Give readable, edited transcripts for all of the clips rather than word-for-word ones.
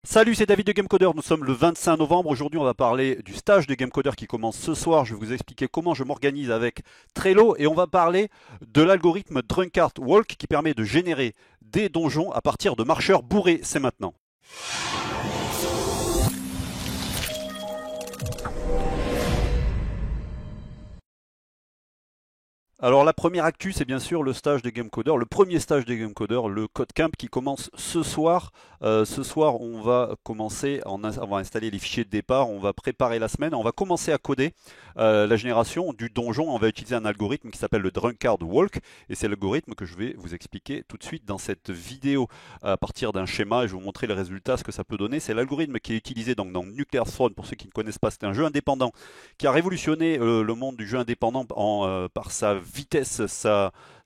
Salut, c'est David de Gamecoder. Nous sommes le 25 novembre. Aujourd'hui, on va parler du stage de Gamecoder qui commence ce soir. Je vais vous expliquer comment je m'organise avec Trello et on va parler de l'algorithme Drunkard Walk qui permet de générer des donjons à partir de marcheurs bourrés. C'est maintenant. Alors la première actu, c'est bien sûr le stage des Gamecoder, le premier stage des Gamecoder, le Code Camp qui commence ce soir. Ce soir, on va commencer, on va installer les fichiers de départ, on va préparer la semaine, on va commencer à coder la génération du donjon. On va utiliser un algorithme qui s'appelle le Drunkard Walk et c'est l'algorithme que je vais vous expliquer tout de suite dans cette vidéo à partir d'un schéma et je vais vous montrer les résultats, ce que ça peut donner. C'est l'algorithme qui est utilisé donc dans Nuclear Throne. Pour ceux qui ne connaissent pas, c'est un jeu indépendant qui a révolutionné le monde du jeu indépendant par sa vitesse,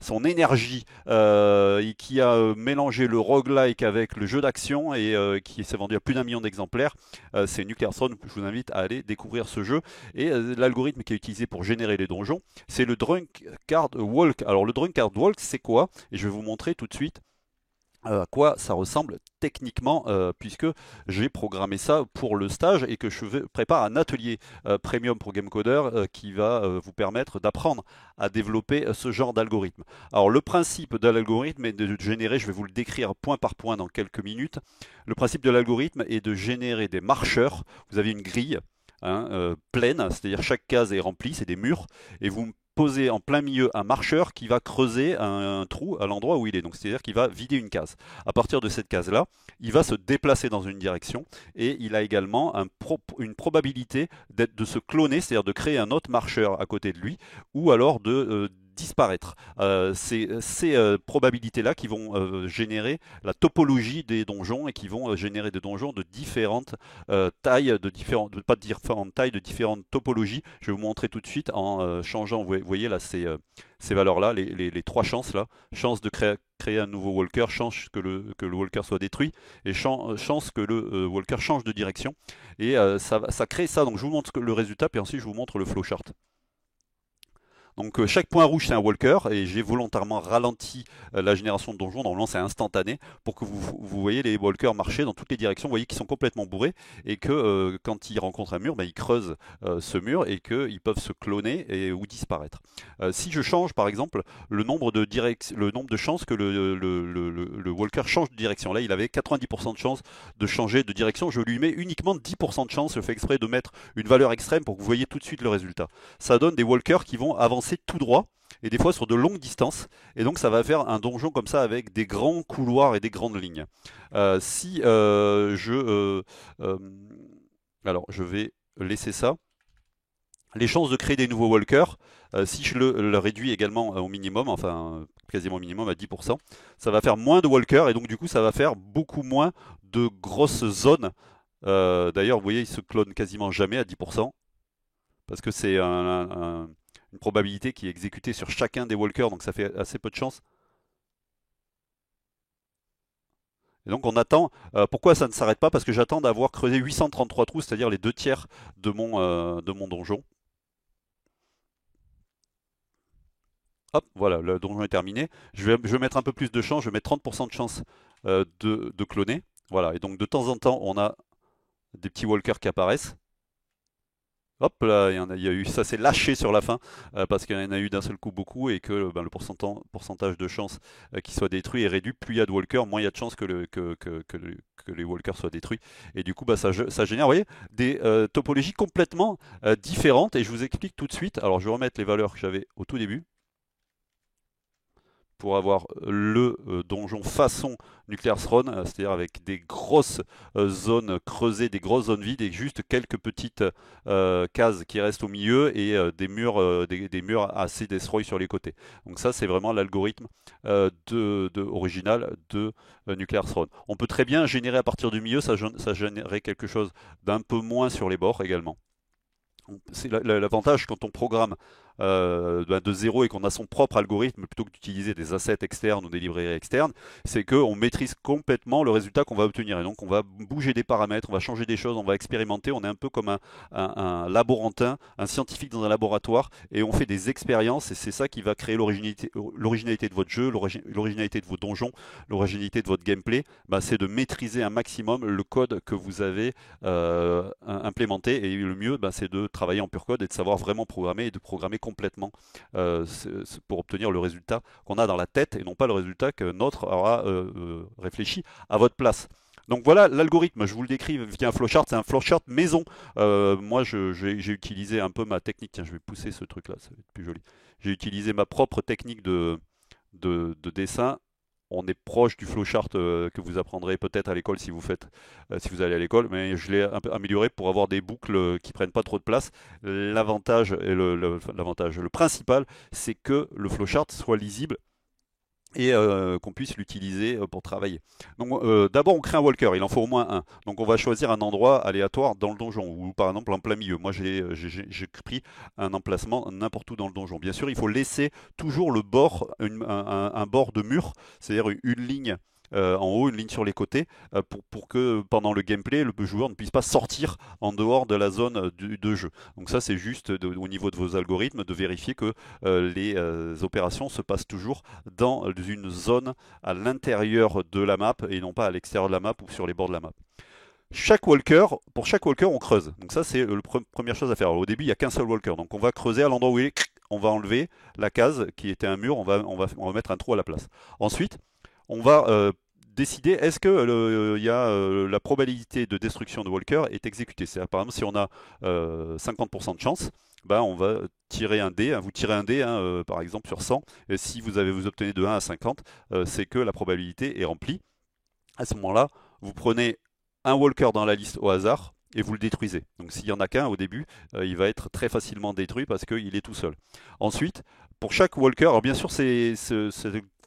son énergie, et qui a mélangé le roguelike avec le jeu d'action et qui s'est vendu à plus d'1 million d'exemplaires. C'est Nuclear Throne, je vous invite à aller découvrir ce jeu. Et l'algorithme qui est utilisé pour générer les donjons, c'est le Drunkard Walk. Alors le Drunkard Walk, c'est quoi? Et je vais vous montrer tout de suite à quoi ça ressemble techniquement, puisque j'ai programmé ça pour le stage et que prépare un atelier premium pour Gamecoder qui va vous permettre d'apprendre à développer ce genre d'algorithme. Alors le principe de l'algorithme est de générer, je vais vous le décrire point par point dans quelques minutes, le principe de l'algorithme est de générer des marcheurs. Vous avez une grille pleine, c'est-à-dire chaque case est remplie, c'est des murs, et vous posez en plein milieu un marcheur qui va creuser un trou à l'endroit où il est. Donc c'est-à-dire qu'il va vider une case. À partir de cette case-là, il va se déplacer dans une direction et il a également une probabilité de se cloner, c'est-à-dire de créer un autre marcheur à côté de lui, ou alors de disparaître. C'est ces probabilités-là qui vont générer la topologie des donjons et qui vont générer des donjons de différentes tailles, pas de différentes tailles, de différentes topologies. Je vais vous montrer tout de suite en changeant, vous voyez là, ces valeurs-là, les trois chances là, chance de créer un nouveau walker, chance que le walker soit détruit et chance que le walker change de direction. Et ça crée ça, donc je vous montre le résultat, puis ensuite je vous montre le flowchart. Donc chaque point rouge c'est un walker et j'ai volontairement ralenti la génération de donjons, normalement c'est instantané pour que vous voyez les walkers marcher dans toutes les directions, vous voyez qu'ils sont complètement bourrés et que quand ils rencontrent un mur, ils creusent ce mur et qu'ils peuvent se cloner ou disparaître. Si je change par exemple le nombre de chances que le walker change de direction, là il avait 90% de chances de changer de direction, je lui mets uniquement 10% de chance, je fais exprès de mettre une valeur extrême pour que vous voyez tout de suite le résultat. Ça donne des walkers qui vont avancer tout droit et des fois sur de longues distances. Et donc ça va faire un donjon comme ça avec des grands couloirs et des grandes lignes. Si alors je vais laisser ça. Les chances de créer des nouveaux walkers, si je le réduis également au minimum, enfin quasiment au minimum à 10%, ça va faire moins de walkers et donc du coup ça va faire beaucoup moins de grosses zones. D'ailleurs, vous voyez, il se clone quasiment jamais à 10% parce que c'est une probabilité qui est exécutée sur chacun des walkers, donc ça fait assez peu de chance. Et donc on attend, pourquoi ça ne s'arrête pas? Parce que j'attends d'avoir creusé 833 trous, c'est-à-dire les 2 tiers de mon donjon. Hop, voilà, le donjon est terminé. Je vais mettre un peu plus de chance, je vais mettre 30% de chance de cloner. Voilà, et donc de temps en temps, on a des petits walkers qui apparaissent. Hop là, il y a eu, ça s'est lâché sur la fin parce qu'il y en a eu d'un seul coup beaucoup et que le pourcentage de chance qu'il soit détruit est réduit. Plus il y a de walkers, moins il y a de chances que les walkers soient détruits. Et du coup, ça génère, vous voyez, des topologies complètement différentes. Et je vous explique tout de suite. Alors, je vais remettre les valeurs que j'avais au tout début pour avoir le donjon façon Nuclear Throne, c'est-à-dire avec des grosses zones creusées, des grosses zones vides et juste quelques petites cases qui restent au milieu et des murs assez destroy sur les côtés. Donc ça c'est vraiment l'algorithme original de Nuclear Throne. On peut très bien générer à partir du milieu, ça générerait quelque chose d'un peu moins sur les bords également. C'est l'avantage quand on programme de zéro et qu'on a son propre algorithme plutôt que d'utiliser des assets externes ou des librairies externes, c'est qu'on maîtrise complètement le résultat qu'on va obtenir. Et donc on va bouger des paramètres, on va changer des choses, on va expérimenter. On est un peu comme un laborantin, un scientifique dans un laboratoire, et on fait des expériences, et c'est ça qui va créer l'originalité de votre jeu, l'originalité de vos donjons, l'originalité de votre gameplay. Bah, c'est de maîtriser un maximum le code que vous avez implémenté, et le mieux bah, c'est de travailler en pur code et de savoir vraiment programmer et de programmer complètement pour obtenir le résultat qu'on a dans la tête et non pas le résultat que notre aura réfléchi à votre place. Donc voilà l'algorithme, je vous le décris via un flowchart, c'est un flowchart maison. Moi j'ai utilisé un peu ma technique, tiens je vais pousser ce truc là, ça va être plus joli. J'ai utilisé ma propre technique de dessin. On est proche du flowchart que vous apprendrez peut-être à l'école si si vous allez à l'école, mais je l'ai un peu amélioré pour avoir des boucles qui prennent pas trop de place. L'avantage et le principal, c'est que le flowchart soit lisible et qu'on puisse l'utiliser pour travailler. Donc d'abord on crée un walker, il en faut au moins un. Donc on va choisir un endroit aléatoire dans le donjon, ou par exemple en plein milieu. Moi j'ai pris un emplacement n'importe où dans le donjon. Bien sûr il faut laisser toujours le bord, un bord de mur, c'est-à-dire une ligne en haut, une ligne sur les côtés, pour que pendant le gameplay, le joueur ne puisse pas sortir en dehors de la zone de jeu. Donc ça, c'est juste au niveau de vos algorithmes de vérifier que les opérations se passent toujours dans une zone à l'intérieur de la map et non pas à l'extérieur de la map ou sur les bords de la map. Pour chaque walker, on creuse. Donc ça, c'est la première chose à faire. Alors, au début, il n'y a qu'un seul walker. Donc on va creuser à l'endroit où il est. On va enlever la case qui était un mur. On va mettre un trou à la place. Ensuite, on va décider est-ce que la probabilité de destruction de walker est exécutée. Par exemple, si on a 50% de chance, ben on va tirer un dé. Vous tirez un dé, par exemple, sur 100. Et si vous obtenez de 1 à 50, c'est que la probabilité est remplie. À ce moment-là, vous prenez un walker dans la liste au hasard et vous le détruisez. Donc s'il n'y en a qu'un au début, il va être très facilement détruit parce qu'il est tout seul. Ensuite, pour chaque walker, alors bien sûr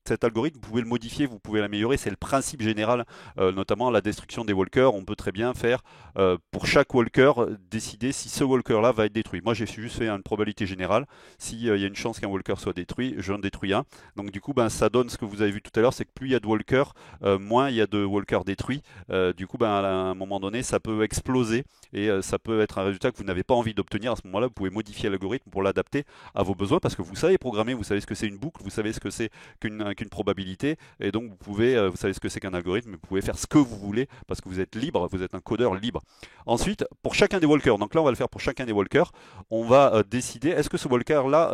cet algorithme, vous pouvez le modifier, vous pouvez l'améliorer, c'est le principe général, notamment la destruction des walkers. On peut très bien faire pour chaque walker, décider si ce walker-là va être détruit. Moi j'ai juste fait une probabilité générale, s'il y a une chance qu'un walker soit détruit, j'en détruis un. Donc du coup ça donne ce que vous avez vu tout à l'heure, c'est que plus il y a de walkers, moins il y a de walkers détruits. Du coup à un moment donné ça peut exploser et ça peut être un résultat que vous n'avez pas envie d'obtenir. À ce moment-là vous pouvez modifier l'algorithme pour l'adapter à vos besoins parce que vous savez programmer, vous savez ce que c'est une boucle, vous savez ce que c'est qu'une probabilité, et donc vous savez ce que c'est qu'un algorithme, vous pouvez faire ce que vous voulez parce que vous êtes libre, vous êtes un codeur libre. Ensuite, pour chacun des walkers, donc là on va le faire pour chacun des walkers, on va décider est-ce que ce walker là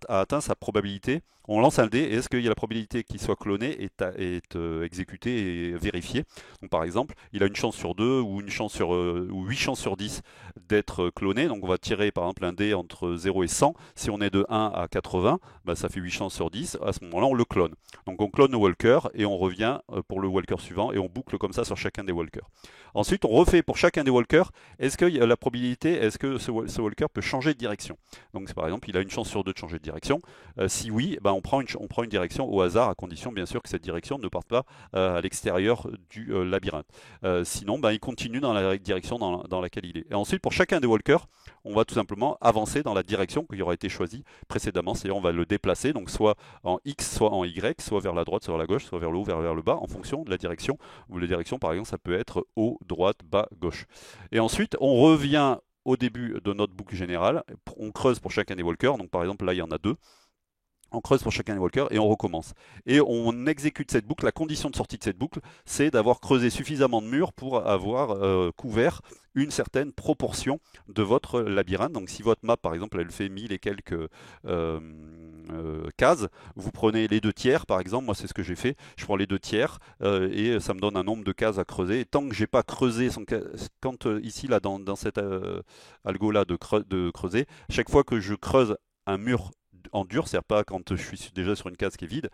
a atteint sa probabilité. On lance un dé et est-ce qu'il y a la probabilité qu'il soit cloné est exécutée et vérifiée. Donc par exemple, il a une chance sur 2 ou ou 8 chances sur 10 d'être cloné. Donc on va tirer par exemple un dé entre 0 et 100. Si on est de 1 à 80, bah, ça fait 8 chances sur 10. À ce moment-là, on le clone. Donc on clone le walker et on revient pour le walker suivant et on boucle comme ça sur chacun des walkers. Ensuite, on refait pour chacun des walkers, est-ce qu'il y a la probabilité, est-ce que ce walker peut changer de direction. Donc par exemple, il a une chance sur 2 de changer de direction. Si oui, bah, on prend une direction au hasard, à condition bien sûr que cette direction ne parte pas à l'extérieur du labyrinthe. Sinon, bah, il continue dans la direction dans laquelle il est. Et ensuite, pour chacun des walkers, on va tout simplement avancer dans la direction qui aura été choisie précédemment, c'est-à-dire on va le déplacer, donc soit en X, soit en Y, soit vers la droite, soit vers la gauche, soit vers le haut, vers le bas, en fonction de la direction. Ou la direction, par exemple, ça peut être haut, droite, bas, gauche. Et ensuite, on revient au début de notre boucle générale, on creuse pour chacun des walkers, donc par exemple là il y en a 2. On creuse pour chacun des walkers et on recommence. Et on exécute cette boucle. La condition de sortie de cette boucle, c'est d'avoir creusé suffisamment de murs pour avoir couvert une certaine proportion de votre labyrinthe. Donc si votre map, par exemple, elle fait 1000 et quelques cases, vous prenez les 2 tiers, par exemple. Moi, c'est ce que j'ai fait. Je prends les 2 tiers et ça me donne un nombre de cases à creuser. Et tant que j'ai pas creusé, quand ici, là, dans cet algo-là de creuser, chaque fois que je creuse un mur en dur, c'est-à-dire pas quand je suis déjà sur une case qui est vide.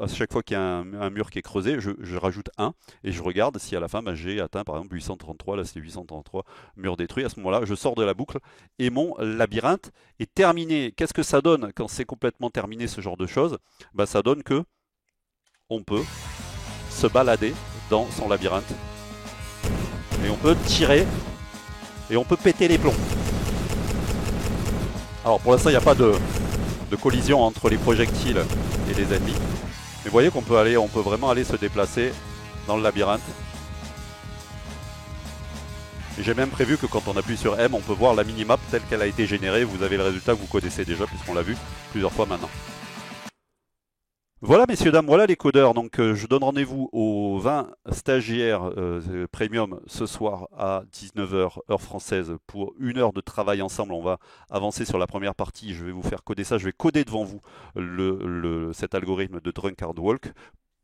À chaque fois qu'il y a un mur qui est creusé, je rajoute 1 et je regarde si à la fin j'ai atteint par exemple 833, là c'est 833 murs détruits. À ce moment-là, je sors de la boucle et mon labyrinthe est terminé. Qu'est-ce que ça donne quand c'est complètement terminé ce genre de choses? Bah, ça donne que on peut se balader dans son labyrinthe et on peut tirer et on peut péter les plombs. Alors pour l'instant, il n'y a pas de collision entre les projectiles et les ennemis. Mais vous voyez qu'on peut aller, on peut vraiment aller se déplacer dans le labyrinthe. Et j'ai même prévu que quand on appuie sur M, on peut voir la minimap telle qu'elle a été générée. Vous avez le résultat que vous connaissez déjà puisqu'on l'a vu plusieurs fois maintenant. Voilà messieurs, dames, voilà les codeurs. Donc je donne rendez-vous aux 20 stagiaires premium ce soir à 19h heure française pour 1 heure de travail ensemble. On va avancer sur la première partie, je vais vous faire coder ça, je vais coder devant vous cet algorithme de Drunkard Walk.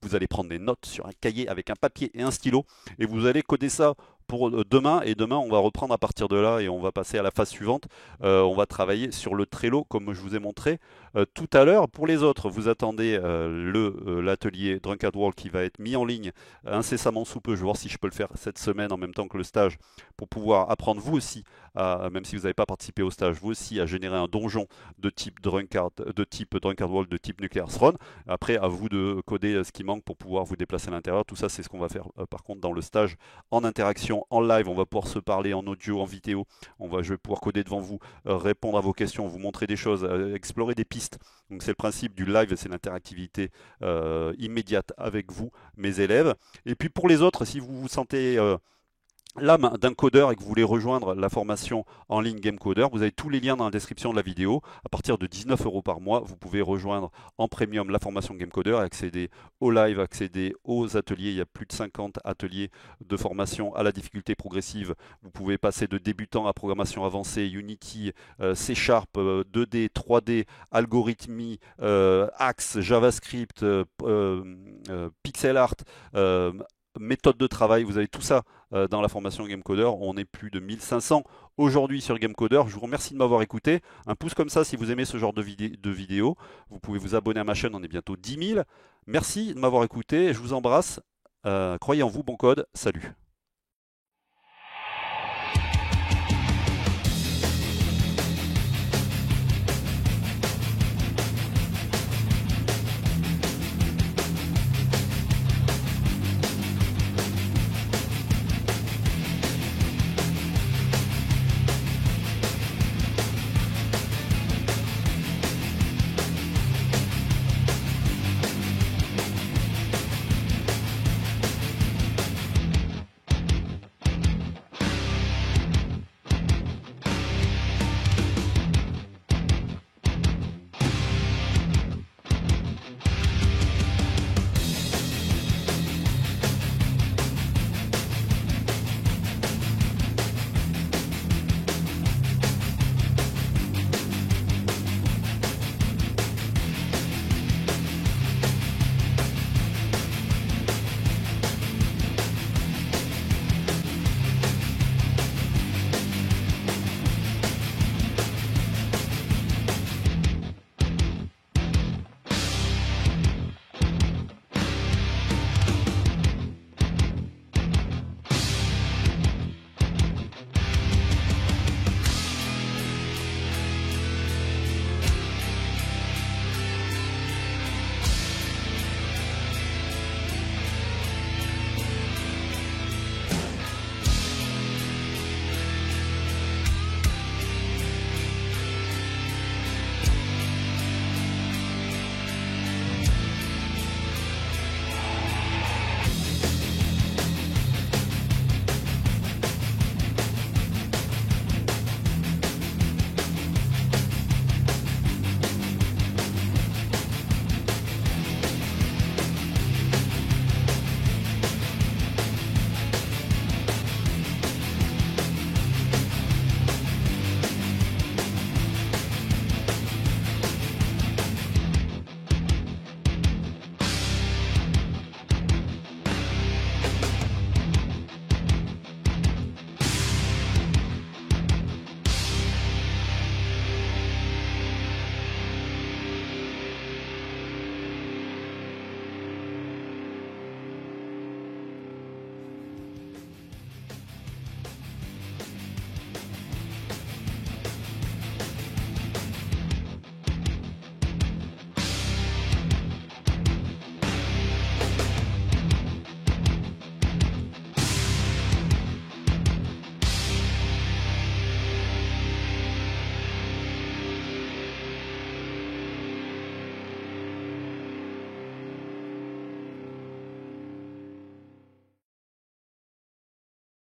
Vous allez prendre des notes sur un cahier avec un papier et un stylo et vous allez coder ça pour demain. Et demain, on va reprendre à partir de là et on va passer à la phase suivante. On va travailler sur le Trello comme je vous ai montré tout à l'heure. Pour les autres, vous attendez l'atelier Drunkard World qui va être mis en ligne incessamment sous peu. Je vais voir si je peux le faire cette semaine en même temps que le stage pour pouvoir apprendre vous aussi, même si vous n'avez pas participé au stage, vous aussi à générer un donjon de type Drunkard World, de type Nuclear Throne. Après, à vous de coder ce qui manque pour pouvoir vous déplacer à l'intérieur. Tout ça, c'est ce qu'on va faire par contre dans le stage en interaction, en live. On va pouvoir se parler en audio, en vidéo. Je vais pouvoir coder devant vous, répondre à vos questions, vous montrer des choses, explorer des pistes. Donc c'est le principe du live, c'est l'interactivité immédiate avec vous, mes élèves. Et puis pour les autres, si vous vous sentez l'âme d'un codeur et que vous voulez rejoindre la formation en ligne Game Coder, vous avez tous les liens dans la description de la vidéo. À partir de 19 € par mois, vous pouvez rejoindre en premium la formation Game Coder et accéder au live, accéder aux ateliers. Il y a plus de 50 ateliers de formation à la difficulté progressive. Vous pouvez passer de débutant à programmation avancée, Unity, C#, 2D, 3D, algorithmie, Axe, JavaScript, pixel art, méthode de travail. Vous avez tout ça dans la formation Game Coder. On est plus de 1500 aujourd'hui sur Game Coder. Je vous remercie de m'avoir écouté. Un pouce comme ça si vous aimez ce genre de vidéo. Vous pouvez vous abonner à ma chaîne, on est bientôt 10 000. Merci de m'avoir écouté, je vous embrasse. Croyez en vous, bon code, salut.